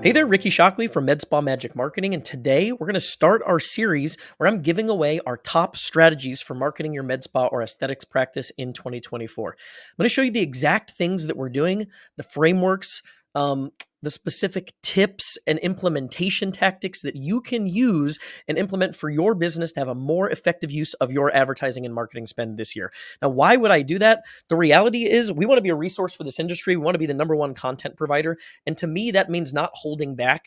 Hey there, Ricky Shockley from MedSpa Magic Marketing, and today we're going to start our series where I'm giving away our top strategies for marketing your med spa or aesthetics practice in 2024. I'm going to show you the exact things that we're doing, the frameworks, the specific tips and implementation tactics that you can use and implement for your business to have a more effective use of your advertising and marketing spend this year. Now, why would I do that? The reality is we want to be a resource for this industry. We want to be the number one content provider. And to me, that means not holding back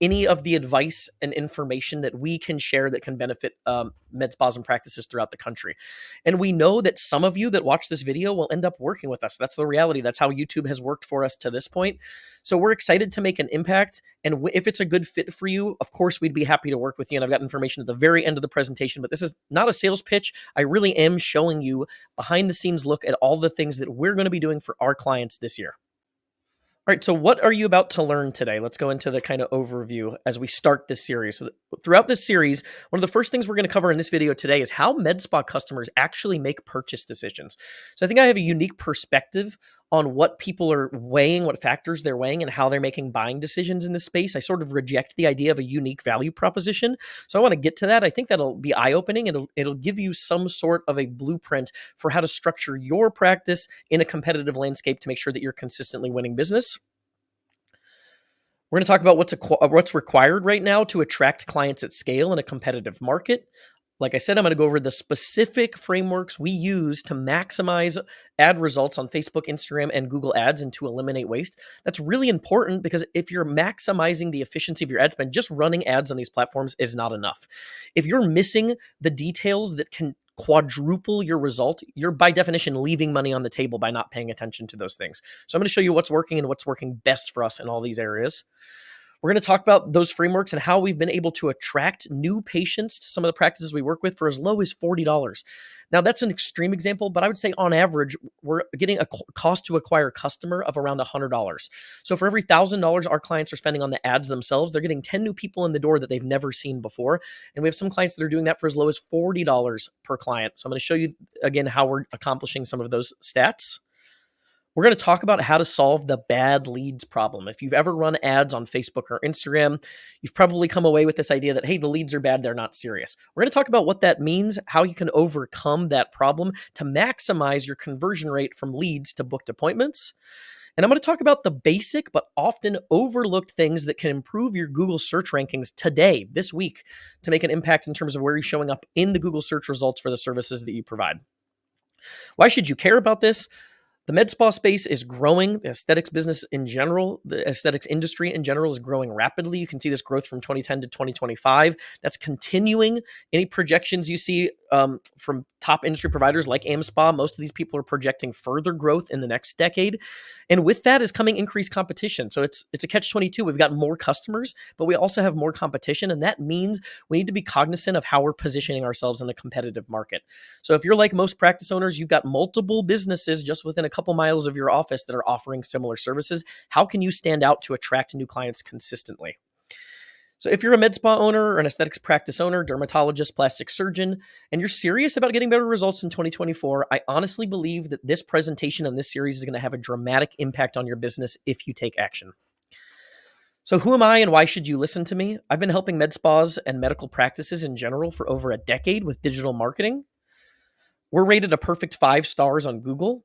any of the advice and information that we can share that can benefit med spas and practices throughout the country. And we know that some of you that watch this video will end up working with us. That's the reality. That's how YouTube has worked for us to this point. So we're excited to make an impact. And if it's a good fit for you, of course, we'd be happy to work with you. And I've got information at the very end of the presentation, but this is not a sales pitch. I really am showing you behind the scenes look at all the things that we're going to be doing for our clients this year. All right, so what are you about to learn today? Let's go into the kind of overview as we start this series. So throughout this series, one of the first things we're going to cover in this video today is how med spa customers actually make purchase decisions. So I think I have a unique perspective on what people are weighing, what factors they're weighing, and how they're making buying decisions in this space. I sort of reject the idea of a unique value proposition. So I want to get to that. I think that'll be eye-opening, and it'll give you some sort of a blueprint for how to structure your practice in a competitive landscape to make sure that you're consistently winning business. We're going to talk about what's required right now to attract clients at scale in a competitive market. Like I said, I'm going to go over the specific frameworks we use to maximize ad results on Facebook, Instagram, and Google Ads and to eliminate waste. That's really important because if you're maximizing the efficiency of your ad spend, just running ads on these platforms is not enough. If you're missing the details that can quadruple your result, you're by definition leaving money on the table by not paying attention to those things. So I'm going to show you what's working and what's working best for us in all these areas. We're going to talk about those frameworks and how we've been able to attract new patients to some of the practices we work with for as low as $40. Now, that's an extreme example, but I would say on average, we're getting a cost to acquire customer of around $100. So for every $1,000 our clients are spending on the ads themselves, they're getting 10 new people in the door that they've never seen before. And we have some clients that are doing that for as low as $40 per client. So I'm going to show you again how we're accomplishing some of those stats. We're going to talk about how to solve the bad leads problem. If you've ever run ads on Facebook or Instagram, you've probably come away with this idea that, hey, the leads are bad, they're not serious. We're going to talk about what that means, how you can overcome that problem to maximize your conversion rate from leads to booked appointments. And I'm going to talk about the basic but often overlooked things that can improve your Google search rankings today, this week, to make an impact in terms of where you're showing up in the Google search results for the services that you provide. Why should you care about this? The med spa space is growing. The aesthetics business in general, the aesthetics industry in general is growing rapidly. You can see this growth from 2010 to 2025. That's continuing. Any projections you see from top industry providers like AmSpa, most of these people are projecting further growth in the next decade. And with that is coming increased competition. So it's a catch-22. We've got more customers, but we also have more competition. And that means we need to be cognizant of how we're positioning ourselves in a competitive market. So if you're like most practice owners, you've got multiple businesses just within a couple miles of your office that are offering similar services. How can you stand out to attract new clients consistently? So if you're a med spa owner or an aesthetics practice owner, dermatologist, plastic surgeon, and you're serious about getting better results in 2024, I honestly believe that this presentation and this series is going to have a dramatic impact on your business if you take action. So who am I and why should you listen to me? I've been helping med spas and medical practices in general for over a decade with digital marketing. We're rated a perfect 5 stars on Google.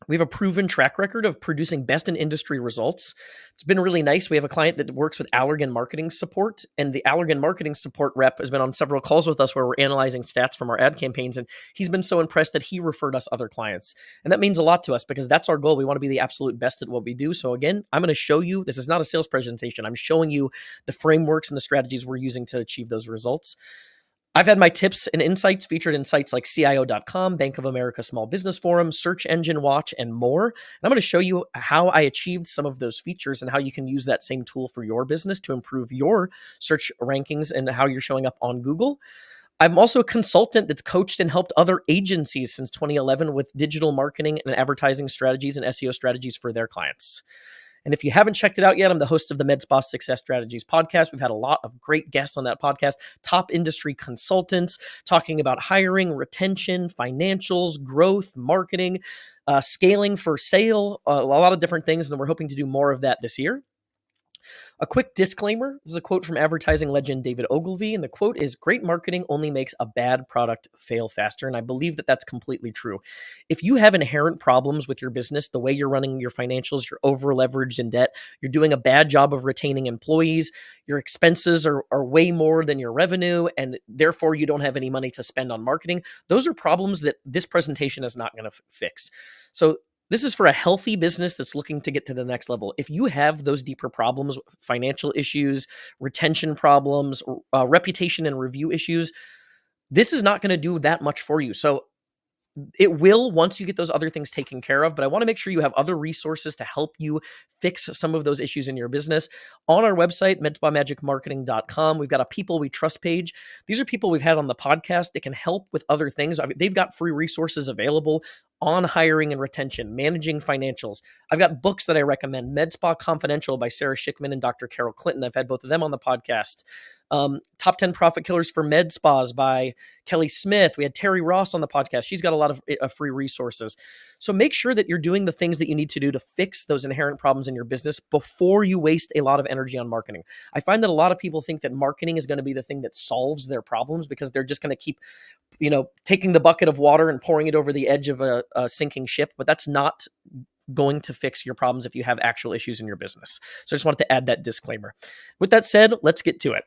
We have a proven track record of producing best in industry results. It's been really nice. We have a client that works with Allergan Marketing Support, and the Allergan Marketing Support rep has been on several calls with us where we're analyzing stats from our ad campaigns, and he's been so impressed that he referred us other clients. And that means a lot to us because that's our goal. We want to be the absolute best at what we do. So again, I'm going to show you, this is not a sales presentation. I'm showing you the frameworks and the strategies we're using to achieve those results. I've had my tips and insights featured in sites like CIO.com, Bank of America Small Business Forum, Search Engine Watch, and more. And I'm going to show you how I achieved some of those features and how you can use that same tool for your business to improve your search rankings and how you're showing up on Google. I'm also a consultant that's coached and helped other agencies since 2011 with digital marketing and advertising strategies and SEO strategies for their clients. And if you haven't checked it out yet, I'm the host of the MedSpa Success Strategies podcast. We've had a lot of great guests on that podcast, top industry consultants talking about hiring, retention, financials, growth, marketing, scaling for sale, a lot of different things. And we're hoping to do more of that this year. A quick disclaimer, this is a quote from advertising legend David Ogilvy, and the quote is, "Great marketing only makes a bad product fail faster." And I believe that that's completely true. If you have inherent problems with your business, the way you're running your financials, you're over leveraged in debt, you're doing a bad job of retaining employees, your expenses are way more than your revenue, and therefore you don't have any money to spend on marketing, those are problems that this presentation is not going to fix. So this is for a healthy business that's looking to get to the next level. If you have those deeper problems, financial issues, retention problems, reputation and review issues, this is not going to do that much for you. So it will once you get those other things taken care of, but I want to make sure you have other resources to help you fix some of those issues in your business. On our website, medspamagicmarketing.com, we've got a People We Trust page. These are people we've had on the podcast that can help with other things. They've got free resources available on hiring and retention, managing financials. I've got books that I recommend. MedSpa Confidential by Sarah Schickman and Dr. Carol Clinton. I've had both of them on the podcast. Top 10 Profit Killers for Med Spas by Kelly Smith. We had Terry Ross on the podcast. She's got a lot of free resources. So make sure that you're doing the things that you need to do to fix those inherent problems in your business before you waste a lot of energy on marketing. I find that a lot of people think that marketing is going to be the thing that solves their problems because they're just going to keep, taking the bucket of water and pouring it over the edge of a sinking ship. But that's not going to fix your problems if you have actual issues in your business. So I just wanted to add that disclaimer. With that said, let's get to it.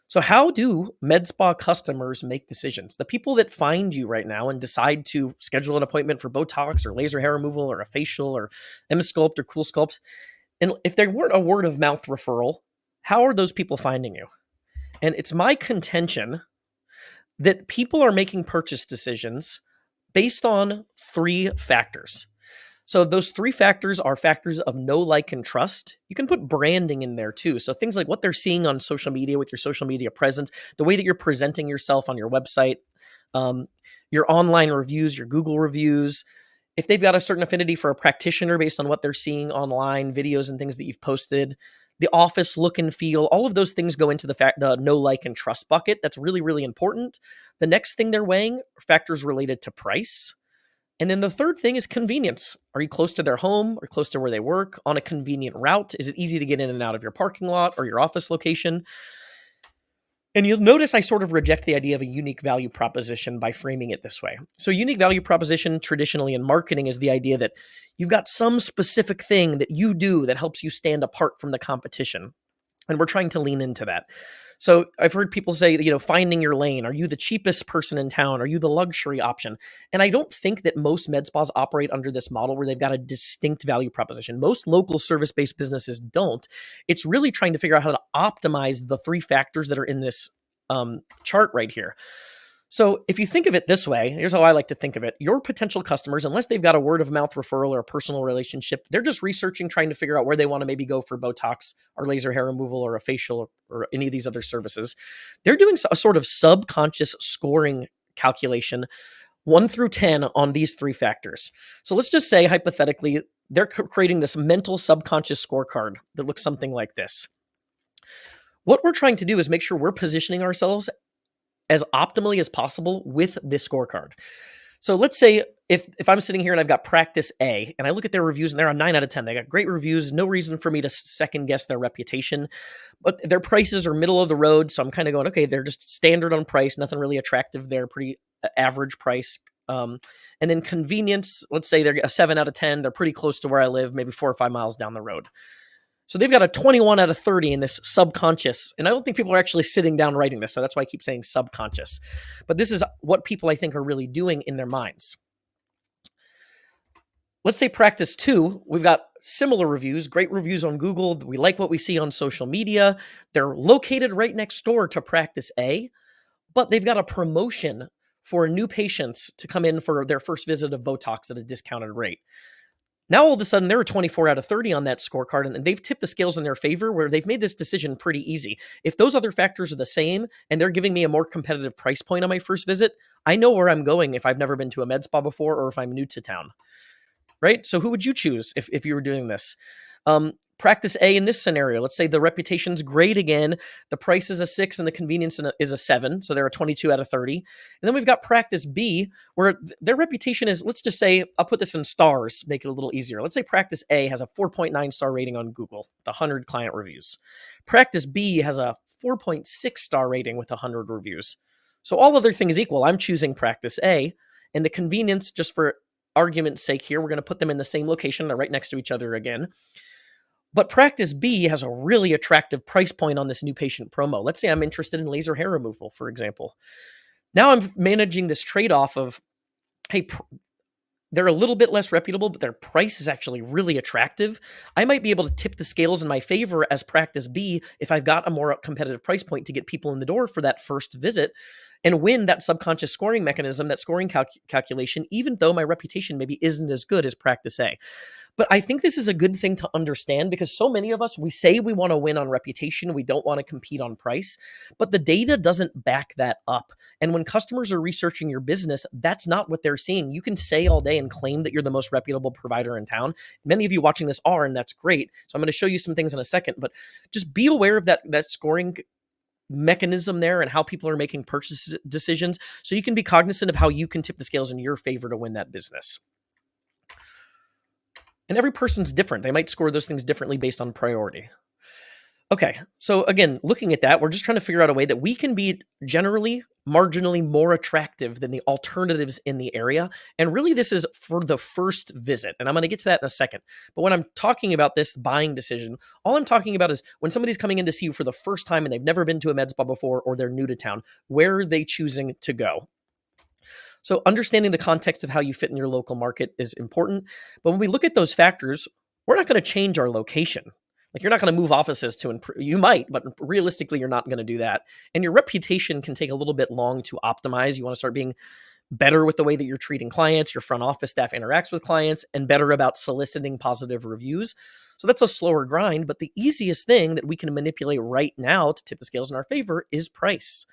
So how do med spa customers make decisions? The people that find you right now and decide to schedule an appointment for Botox or laser hair removal or a facial or Emsculpt or Cool Sculpt, and if they weren't a word of mouth referral, how are those people finding you? And it's my contention that people are making purchase decisions based on three factors. So those three factors are factors of know, like, and trust. You can put branding in there too. So things like what they're seeing on social media with your social media presence, the way that you're presenting yourself on your website, your online reviews, your Google reviews. If they've got a certain affinity for a practitioner based on what they're seeing online, videos and things that you've posted, the office look and feel, all of those things go into the know, like, and trust bucket. That's really, really important. The next thing they're weighing are factors related to price. And then the third thing is convenience. Are you close to their home or close to where they work, on a convenient route? Is it easy to get in and out of your parking lot or your office location? And you'll notice I sort of reject the idea of a unique value proposition by framing it this way. So unique value proposition traditionally in marketing is the idea that you've got some specific thing that you do that helps you stand apart from the competition. And we're trying to lean into that. So I've heard people say, finding your lane. Are you the cheapest person in town? Are you the luxury option? And I don't think that most med spas operate under this model where they've got a distinct value proposition. Most local service-based businesses don't. It's really trying to figure out how to optimize the three factors that are in this chart right here. So if you think of it this way, here's how I like to think of it. Your potential customers, unless they've got a word of mouth referral or a personal relationship, they're just researching, trying to figure out where they want to maybe go for Botox or laser hair removal or a facial or any of these other services. They're doing a sort of subconscious scoring calculation, 1 through 10 on these three factors. So let's just say, hypothetically, they're creating this mental subconscious scorecard that looks something like this. What we're trying to do is make sure we're positioning ourselves as optimally as possible with this scorecard. So let's say if I'm sitting here and I've got practice A and I look at their reviews and they're on 9 out of 10, they got great reviews, no reason for me to second guess their reputation, but their prices are middle of the road. So I'm kind of going, okay, they're just standard on price, nothing really attractive there, pretty average price. And then convenience, let's say they're a 7 out of 10, they're pretty close to where I live, maybe 4 or 5 miles down the road. So they've got a 21 out of 30 in this subconscious. And I don't think people are actually sitting down writing this. So that's why I keep saying subconscious. But this is what people I think are really doing in their minds. Let's say practice 2, we've got similar reviews, great reviews on Google. We like what we see on social media. They're located right next door to practice A, but they've got a promotion for new patients to come in for their first visit of Botox at a discounted rate. Now, all of a sudden, they're a 24 out of 30 on that scorecard, and they've tipped the scales in their favor where they've made this decision pretty easy. If those other factors are the same and they're giving me a more competitive price point on my first visit, I know where I'm going if I've never been to a med spa before or if I'm new to town, right? So who would you choose if you were doing this? Practice A in this scenario, let's say the reputation's great again, the price is a 6 and the convenience is a 7, so they're a 22 out of 30. And then we've got practice B, where their reputation is, let's just say, I'll put this in stars, make it a little easier. Let's say practice A has a 4.9 star rating on Google, with 100 client reviews. Practice B has a 4.6 star rating with 100 reviews. So all other things equal, I'm choosing practice A, and the convenience, just for argument's sake here, we're going to put them in the same location. They're right next to each other again. But practice B has a really attractive price point on this new patient promo. Let's say I'm interested in laser hair removal, for example. Now I'm managing this trade-off of, hey, they're a little bit less reputable, but their price is actually really attractive. I might be able to tip the scales in my favor as practice B if I've got a more competitive price point to get people in the door for that first visit and win that subconscious scoring mechanism, that scoring calculation, even though my reputation maybe isn't as good as practice A. But I think this is a good thing to understand because so many of us, we say we want to win on reputation. We don't want to compete on price, but the data doesn't back that up. And when customers are researching your business, that's not what they're seeing. You can say all day and claim that you're the most reputable provider in town. Many of you watching this are, and that's great. So I'm going to show you some things in a second, but just be aware of that scoring mechanism there and how people are making purchase decisions so you can be cognizant of how you can tip the scales in your favor to win that business. And every person's different. They might score those things differently based on priority. Okay, so again, looking at that, we're just trying to figure out a way that we can be generally marginally more attractive than the alternatives in the area. And really, this is for the first visit. And I'm going to get to that in a second. But when I'm talking about this buying decision, all I'm talking about is when somebody's coming in to see you for the first time and they've never been to a med spa before or they're new to town, where are they choosing to go? So understanding the context of how you fit in your local market is important. But when we look at those factors, we're not going to change our location. Like you're not going to move offices to improve. You might, but realistically, you're not going to do that. And your reputation can take a little bit long to optimize. You want to start being better with the way that you're treating clients, your front office staff interacts with clients, and better about soliciting positive reviews. So that's a slower grind, but the easiest thing that we can manipulate right now to tip the scales in our favor is price.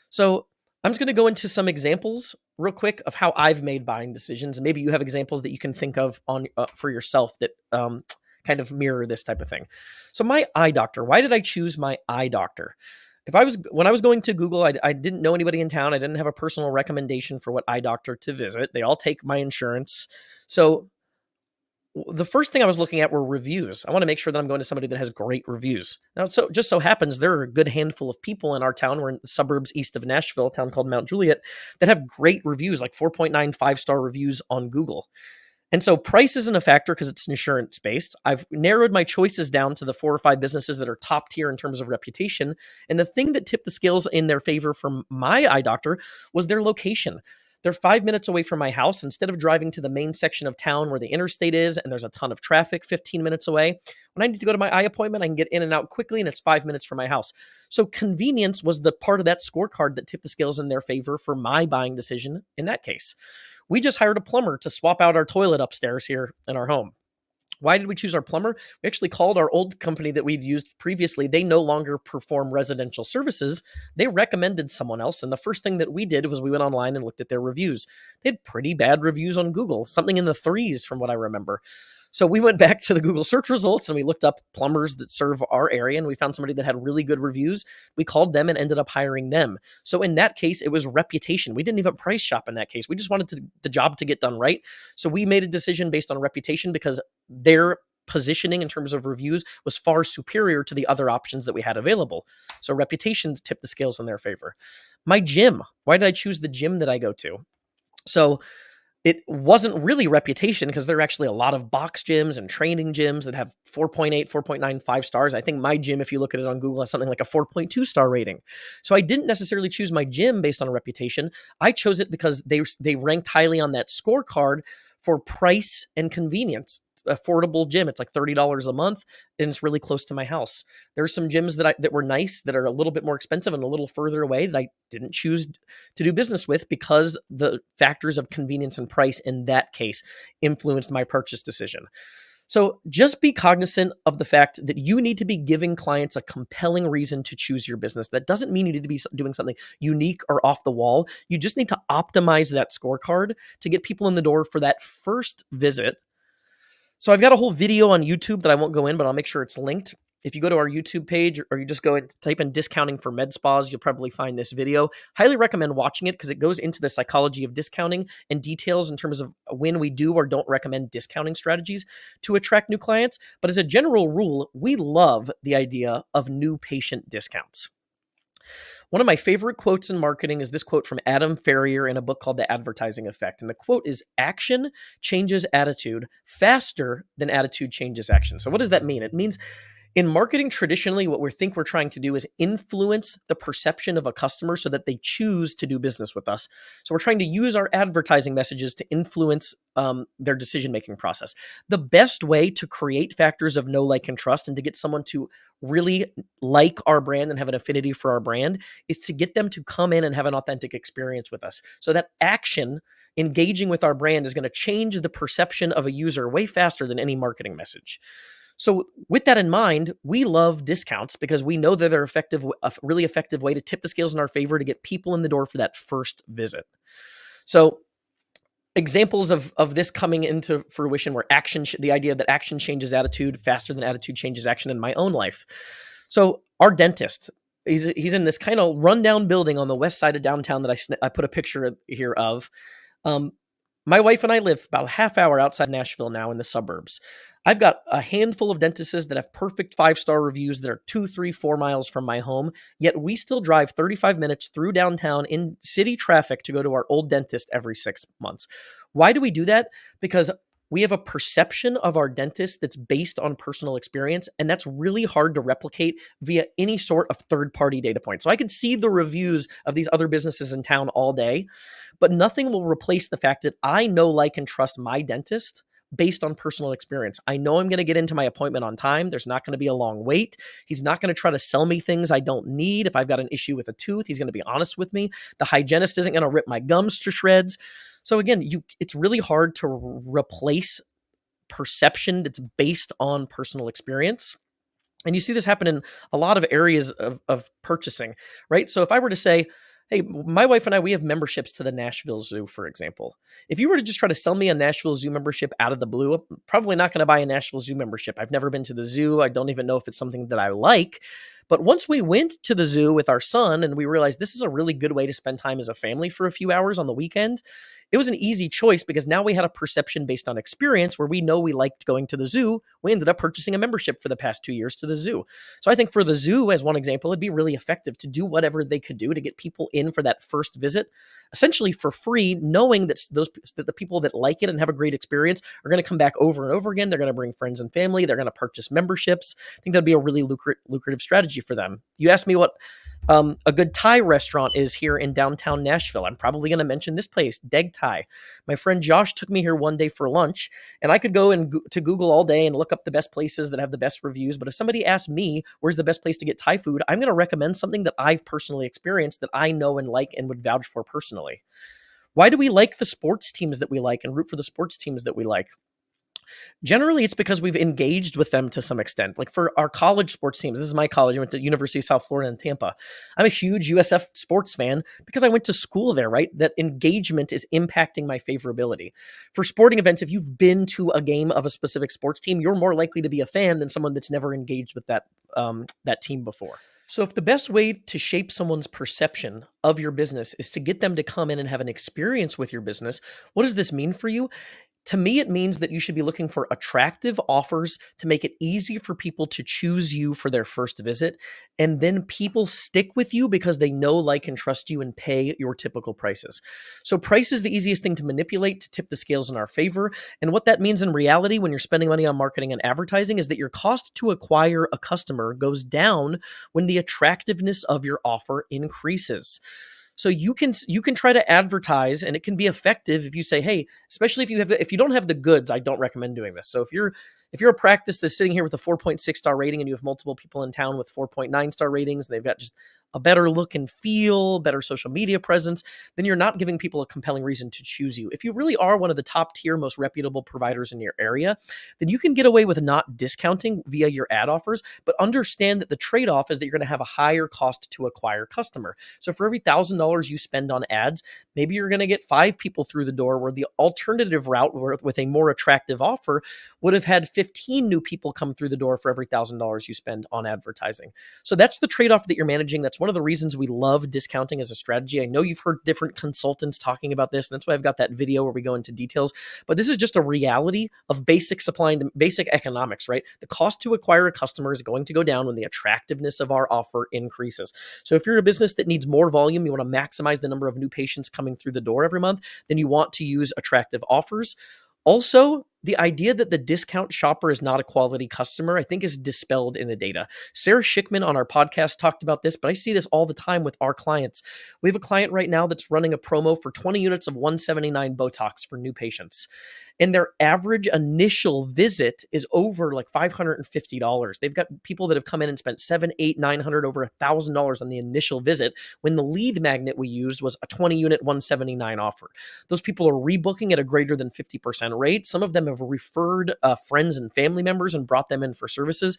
So I'm just going to go into some examples real quick of how I've made buying decisions. And maybe you have examples that you can think of on for yourself that kind of mirror this type of thing. So my eye doctor, why did I choose my eye doctor? When I was going to Google, I didn't know anybody in town. I didn't have a personal recommendation for what eye doctor to visit. They all take my insurance. So the first thing I was looking at were reviews. I want to make sure that I'm going to somebody that has great reviews. Now, so just so happens there are a good handful of people in our town. We're in the suburbs east of Nashville, a town called Mount Juliet, that have great reviews, like 4.9 5-star reviews on Google. And so price isn't a factor because it's insurance based. I've narrowed my choices down to the 4 or 5 businesses that are top tier in terms of reputation. And the thing that tipped the scales in their favor from my eye doctor was their location. They're 5 minutes away from my house. Instead of driving to the main section of town where the interstate is and there's a ton of traffic 15 minutes away, when I need to go to my eye appointment, I can get in and out quickly and it's 5 minutes from my house. So convenience was the part of that scorecard that tipped the scales in their favor for my buying decision in that case. We just hired a plumber to swap out our toilet upstairs here in our home. Why did we choose our plumber? We actually called our old company that we'd used previously. They no longer perform residential services. They recommended someone else. And the first thing that we did was we went online and looked at their reviews. They had pretty bad reviews on Google, something in the 3s from what I remember. So we went back to the Google search results and we looked up plumbers that serve our area and we found somebody that had really good reviews. We called them and ended up hiring them. So in that case, it was reputation. We didn't even price shop in that case. We just wanted the job to get done right. So we made a decision based on reputation because their positioning in terms of reviews was far superior to the other options that we had available. So reputation tipped the scales in their favor. My gym. Why did I choose the gym that I go to? So it wasn't really reputation because there are actually a lot of box gyms and training gyms that have 4.8, 4.9, 5 stars. I think my gym, if you look at it on Google, has something like a 4.2 star rating. So I didn't necessarily choose my gym based on a reputation. I chose it because they ranked highly on that scorecard for price and convenience. Affordable gym. It's like $30 a month and it's really close to my house. There's some gyms that were nice that are a little bit more expensive and a little further away that I didn't choose to do business with because the factors of convenience and price in that case influenced my purchase decision. So just be cognizant of the fact that you need to be giving clients a compelling reason to choose your business. That doesn't mean you need to be doing something unique or off the wall. You just need to optimize that scorecard to get people in the door for that first visit So I've got a whole video on YouTube that I won't go in, but I'll make sure it's linked. If you go to our YouTube page or you just go and type in discounting for med spas, you'll probably find this video. Highly recommend watching it because it goes into the psychology of discounting and details in terms of when we do or don't recommend discounting strategies to attract new clients. But as a general rule, we love the idea of new patient discounts. One of my favorite quotes in marketing is this quote from Adam Ferrier in a book called The Advertising Effect. And the quote is, "Action changes attitude faster than attitude changes action." So what does that mean? It means in marketing, traditionally, what we think we're trying to do is influence the perception of a customer so that they choose to do business with us. So we're trying to use our advertising messages to influence their decision-making process. The best way to create factors of know, like, and trust and to get someone to really like our brand and have an affinity for our brand is to get them to come in and have an authentic experience with us. So that action, engaging with our brand, is going to change the perception of a user way faster than any marketing message. So with that in mind, we love discounts because we know that they're a really effective way to tip the scales in our favor to get people in the door for that first visit. So examples of this coming into fruition where the idea that action changes attitude faster than attitude changes action in my own life. So our dentist, he's in this kind of rundown building on the west side of downtown that I put a picture here of. My wife and I live about a half hour outside Nashville now in the suburbs. I've got a handful of dentists that have perfect 5-star reviews that are 2, 3, 4 miles from my home, yet we still drive 35 minutes through downtown in city traffic to go to our old dentist every 6 months. Why do we do that? Because we have a perception of our dentist that's based on personal experience, and that's really hard to replicate via any sort of third-party data point. So I could see the reviews of these other businesses in town all day, but nothing will replace the fact that I know, like, and trust my dentist based on personal experience. I know I'm going to get into my appointment on time. There's not going to be a long wait. He's not going to try to sell me things I don't need. If I've got an issue with a tooth, he's going to be honest with me. The hygienist isn't going to rip my gums to shreds. So again, it's really hard to replace perception that's based on personal experience. And you see this happen in a lot of areas of purchasing, right? So if I were to say, hey, my wife and I, we have memberships to the Nashville Zoo, for example. If you were to just try to sell me a Nashville Zoo membership out of the blue, I'm probably not going to buy a Nashville Zoo membership. I've never been to the zoo. I don't even know if it's something that I like. But once we went to the zoo with our son and we realized this is a really good way to spend time as a family for a few hours on the weekend, it was an easy choice because now we had a perception based on experience where we know we liked going to the zoo. We ended up purchasing a membership for the past 2 years to the zoo. So I think for the zoo, as one example, it'd be really effective to do whatever they could do to get people in for that first visit, essentially for free, knowing that the people that like it and have a great experience are going to come back over and over again. They're going to bring friends and family. They're going to purchase memberships. I think that'd be a really lucrative strategy for them. You asked me what a good Thai restaurant is here in downtown Nashville. I'm probably going to mention this place, Deg Thai. My friend Josh took me here one day for lunch, and I could go to Google all day and look up the best places that have the best reviews. But if somebody asked me where's the best place to get Thai food, I'm going to recommend something that I've personally experienced that I know and like and would vouch for personally. Why do we like the sports teams that we like and root for the sports teams that we like? Generally, it's because we've engaged with them to some extent. Like for our college sports teams, this is my college. I went to University of South Florida in Tampa. I'm a huge USF sports fan because I went to school there, right? That engagement is impacting my favorability. For sporting events, if you've been to a game of a specific sports team, you're more likely to be a fan than someone that's never engaged with that team before. So if the best way to shape someone's perception of your business is to get them to come in and have an experience with your business, what does this mean for you? To me, it means that you should be looking for attractive offers to make it easy for people to choose you for their first visit. And then people stick with you because they know, like, and trust you and pay your typical prices. So price is the easiest thing to manipulate to tip the scales in our favor. And what that means in reality when you're spending money on marketing and advertising is that your cost to acquire a customer goes down when the attractiveness of your offer increases. So you can try to advertise, and it can be effective if you say, hey, especially if you don't have the goods, I don't recommend doing this. So if If you're a practice that's sitting here with a 4.6 star rating and you have multiple people in town with 4.9 star ratings and they've got just a better look and feel, better social media presence, then you're not giving people a compelling reason to choose you. If you really are one of the top tier, most reputable providers in your area, then you can get away with not discounting via your ad offers, but understand that the trade off is that you're going to have a higher cost to acquire customer. So for every $1,000 you spend on ads, maybe you're going to get 5 people through the door, where the alternative route with a more attractive offer would have had 15 new people come through the door for every $1,000 you spend on advertising. So that's the trade off that you're managing. That's one of the reasons we love discounting as a strategy. I know you've heard different consultants talking about this, and that's why I've got that video where we go into details. But this is just a reality of basic supply and basic economics, right? The cost to acquire a customer is going to go down when the attractiveness of our offer increases. So if you're a business that needs more volume, you want to maximize the number of new patients coming through the door every month, then you want to use attractive offers. Also, the idea that the discount shopper is not a quality customer, I think, is dispelled in the data. Sarah Schickman on our podcast talked about this, but I see this all the time with our clients. We have a client right now that's running a promo for 20 units of 179 Botox for new patients. And their average initial visit is over like $550. They've got people that have come in and spent $700, $800, $900, over $1,000 on the initial visit, when the lead magnet we used was a 20 unit 179 offer. Those people are rebooking at a greater than 50% rate. Some of them have referred friends and family members and brought them in for services.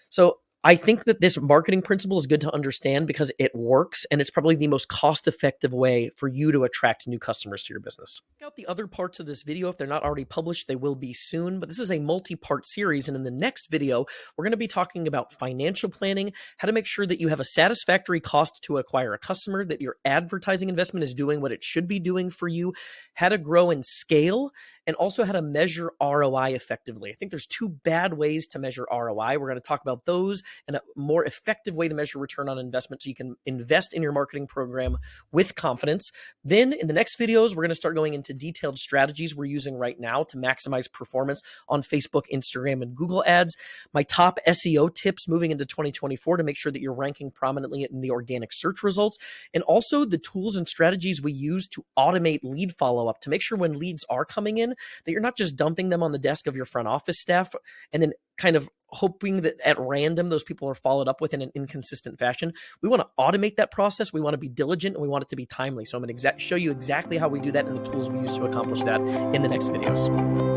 So I think that this marketing principle is good to understand because it works, and it's probably the most cost-effective way for you to attract new customers to your business. Check out the other parts of this video. If they're not already published, they will be soon, but this is a multi-part series, and in the next video, we're going to be talking about financial planning, how to make sure that you have a satisfactory cost to acquire a customer, that your advertising investment is doing what it should be doing for you, how to grow and scale, and also how to measure ROI effectively. I think there's 2 bad ways to measure ROI. We're going to talk about those and a more effective way to measure return on investment so you can invest in your marketing program with confidence. Then in the next videos, we're going to start going into detailed strategies we're using right now to maximize performance on Facebook, Instagram, and Google ads. My top SEO tips moving into 2024 to make sure that you're ranking prominently in the organic search results, and also the tools and strategies we use to automate lead follow-up to make sure when leads are coming in that you're not just dumping them on the desk of your front office staff and then kind of hoping that at random those people are followed up with in an inconsistent fashion. We want to automate that process. We want to be diligent, and we want it to be timely. So I'm going to show you exactly how we do that and the tools we use to accomplish that in the next videos.